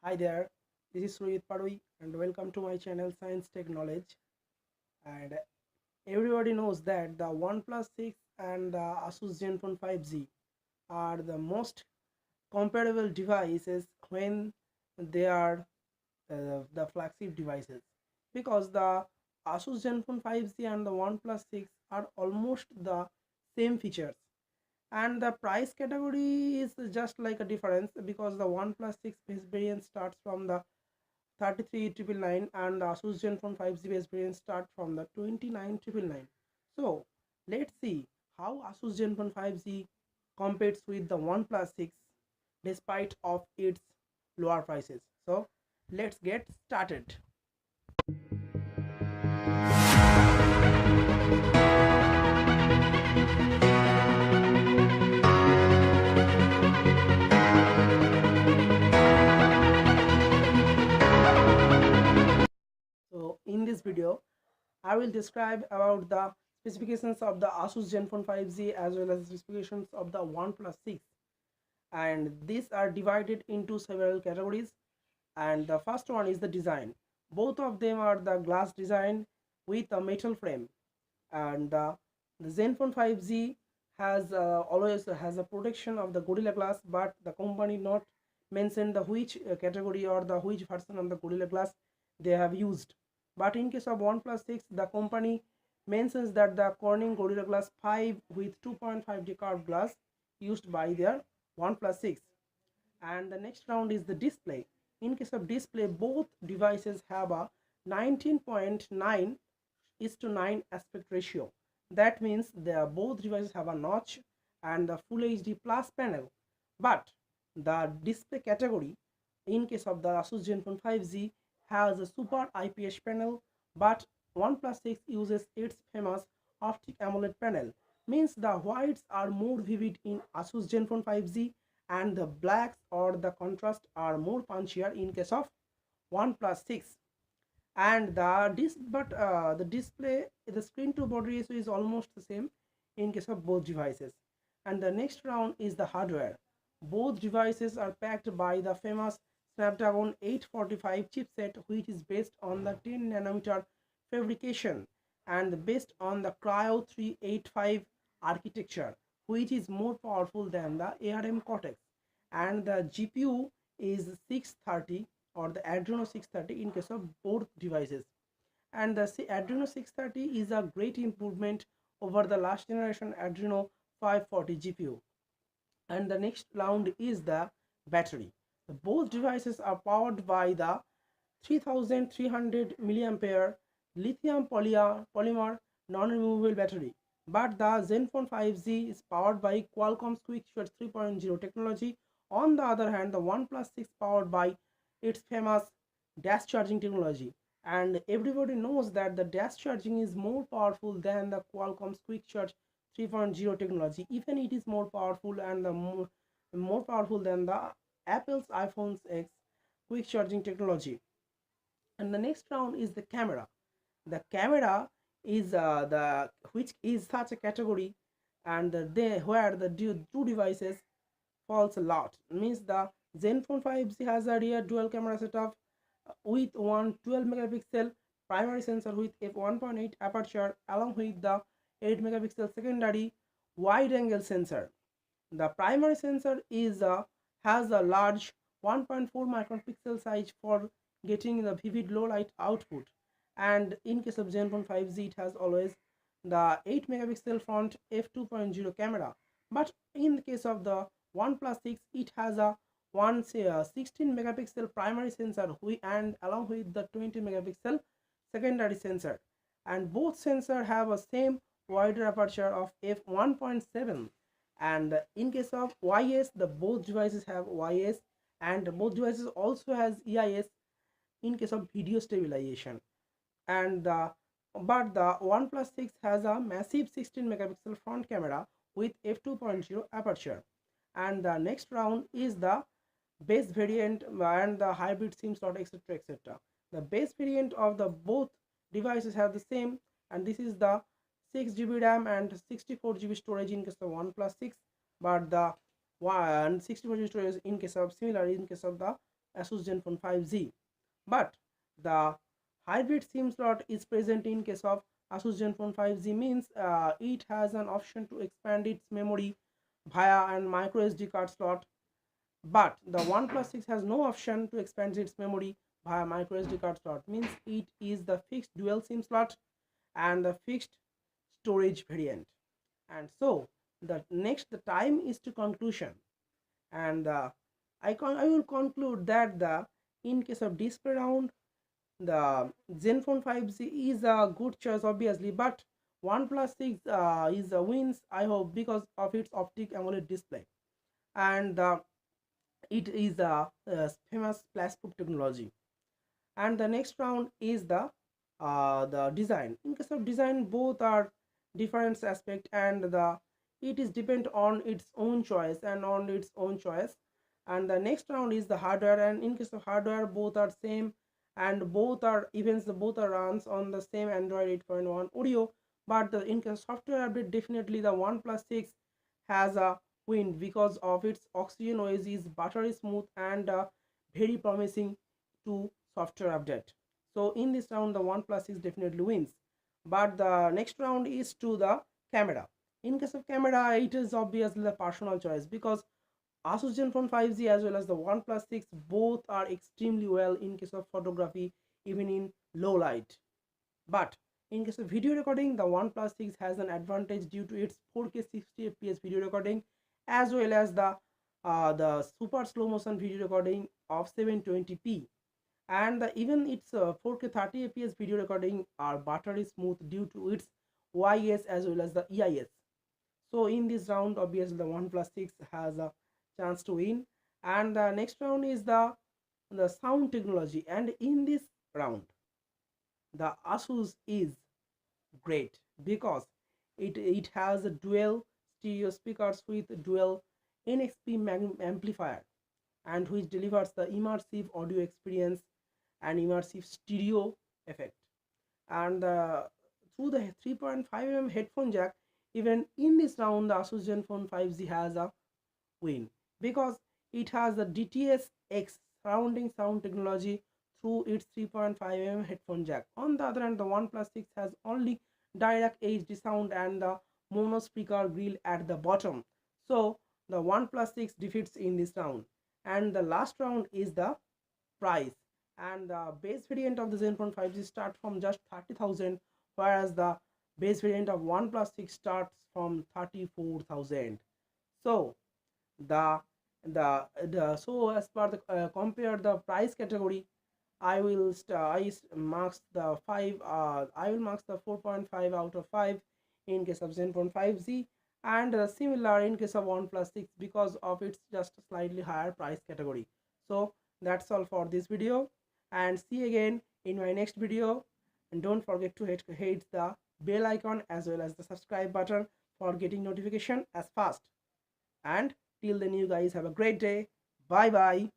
Hi there, this is Surajit Padwi and welcome to my channel Science Tech Knowledge. And everybody knows that the OnePlus 6 and the Asus Zenfone 5G are the most comparable devices when they are the flagship devices, because the Asus Zenfone 5G and the OnePlus 6 are almost the same features, and the price category is just like a difference, because the OnePlus 6 base variant starts from the 33,999 and the Asus Zenfone 5G base variant start from the 29,999. So let's see how Asus Zenfone 5G competes with the OnePlus 6 despite of its lower prices. So let's get started. So in this video I will describe about the specifications of the Asus Zenfone 5G as well as the specifications of the OnePlus 6, and these are divided into several categories. And the first one is the design. Both of them are the glass design with a metal frame, and the Zenfone 5G has always has a protection of the Gorilla Glass, but the company not mentioned the which category or the which version of the Gorilla Glass they have used. But in case of OnePlus 6, the company mentions that the Corning Gorilla Glass 5 with 2.5D curved glass used by their OnePlus 6. And the next round is the display. In case of display, both devices have a 19.9:9 aspect ratio. That means both devices have a notch and the full HD plus panel. But the display category, in case of the Asus Zenfone 5G, has a super IPS panel, but OnePlus 6 uses its famous Optic AMOLED panel. Means the whites are more vivid in Asus Zenfone 5G and the blacks or the contrast are more punchier in case of OnePlus 6. And the display, the screen to body ratio is almost the same in case of both devices. And the next round is the hardware. Both devices are packed by the famous Snapdragon 845 chipset, which is based on the 10 nanometer fabrication and based on the Cryo 385 architecture, which is more powerful than the ARM Cortex. And the GPU is 630 or the Adreno 630 in case of both devices. And the Adreno 630 is a great improvement over the last generation Adreno 540 GPU. And the next round is the battery. Both devices are powered by the 3300 milliampere lithium polymer non-removable battery, but the Zenfone 5G is powered by Qualcomm's QuickShot 3.0 technology. On the other hand, the OnePlus 6 powered by its famous dash charging technology, and everybody knows that the dash charging is more powerful than the Qualcomm's QuickShot 3.0 technology. Even it is more powerful and more powerful than the Apple's iPhone X quick charging technology. And the next round is the camera. The camera is the which is such a category, and they where the two devices falls a lot. Means the Zenfone 5G has a rear dual camera setup with one 12 megapixel primary sensor with f1.8 aperture along with the 8 megapixel secondary wide angle sensor. The primary sensor is has a large 1.4 micron pixel size for getting the vivid low light output, and in case of Zenfone 5G it has always the 8 megapixel front f2.0 camera. But in the case of the OnePlus 6, it has a 16 megapixel primary sensor and along with the 20 megapixel secondary sensor, and both sensors have a same wider aperture of f1.7. And in case of YS, the both devices have YS, and both devices also has EIS in case of video stabilization. And but the OnePlus 6 has a massive 16 megapixel front camera with f2.0 aperture. And the next round is the base variant and the hybrid SIM slot, etc, etc. The base variant of the both devices have the same, and this is the 6 GB RAM and 64 GB storage in case of OnePlus 6, but the 64 GB storage in case of similar in case of the Asus Zenfone 5G. But the hybrid SIM slot is present in case of Asus Zenfone 5G, means it has an option to expand its memory via an micro SD card slot, but the OnePlus 6 has no option to expand its memory via micro SD card slot, means it is the fixed dual SIM slot and the fixed storage variant. And so the time is to conclusion, and I will conclude that in case of display round, the Zenfone 5G is a good choice obviously, but OnePlus 6 is a wins, I hope, because of its Optic AMOLED display, and it is a famous flagship technology. And the next round is the design. In case of design, both are different aspect, and it is depend on its own choice and on its own choice. And the next round is the hardware, and in case of hardware, both are same, and both are events, both are runs on the same Android 8.1 Oreo. But in case of software update, definitely the OnePlus 6 has a win because of its Oxygen OS is buttery smooth and very promising to software update. So in this round, the OnePlus 6 definitely wins. But the next round is to the camera. In case of camera, it is obviously the personal choice, because Asus Zenfone 5G as well as the OnePlus 6 both are extremely well in case of photography, even in low light. But in case of video recording, the OnePlus 6 has an advantage due to its 4K 60 fps video recording, as well as the super slow motion video recording of 720p, and even its 4K 30 fps video recording are buttery smooth due to its YS as well as the EIS. So in this round, obviously the OnePlus 6 has a chance to win. And the next round is the sound technology, and in this round the Asus is great because it has a dual stereo speakers with dual NXP amplifier, and which delivers the immersive audio experience and immersive stereo effect. And through the 3.5mm headphone jack, even in this round the Asus Zenfone 5G has a win because it has the DTS-X surrounding sound technology through its 3.5mm headphone jack. On the other hand, the OnePlus 6 has only direct HD sound and the mono speaker grill at the bottom. So the OnePlus 6 defeats in this round. And the last round is the price, and the base variant of the Zenfone 5G start from just 30,000, whereas the base variant of OnePlus 6 starts from 34,000. So so as per the compare the price category, I will marks the 5 I will marks the 4.5 out of 5 in case of Zenfone 5G, and similar in case of OnePlus 6 because of its just slightly higher price category. So that's all for this video, and see you again in my next video. And don't forget to hit the bell icon as well as the subscribe button for getting notification as fast. And till then, you guys have a great day. Bye bye.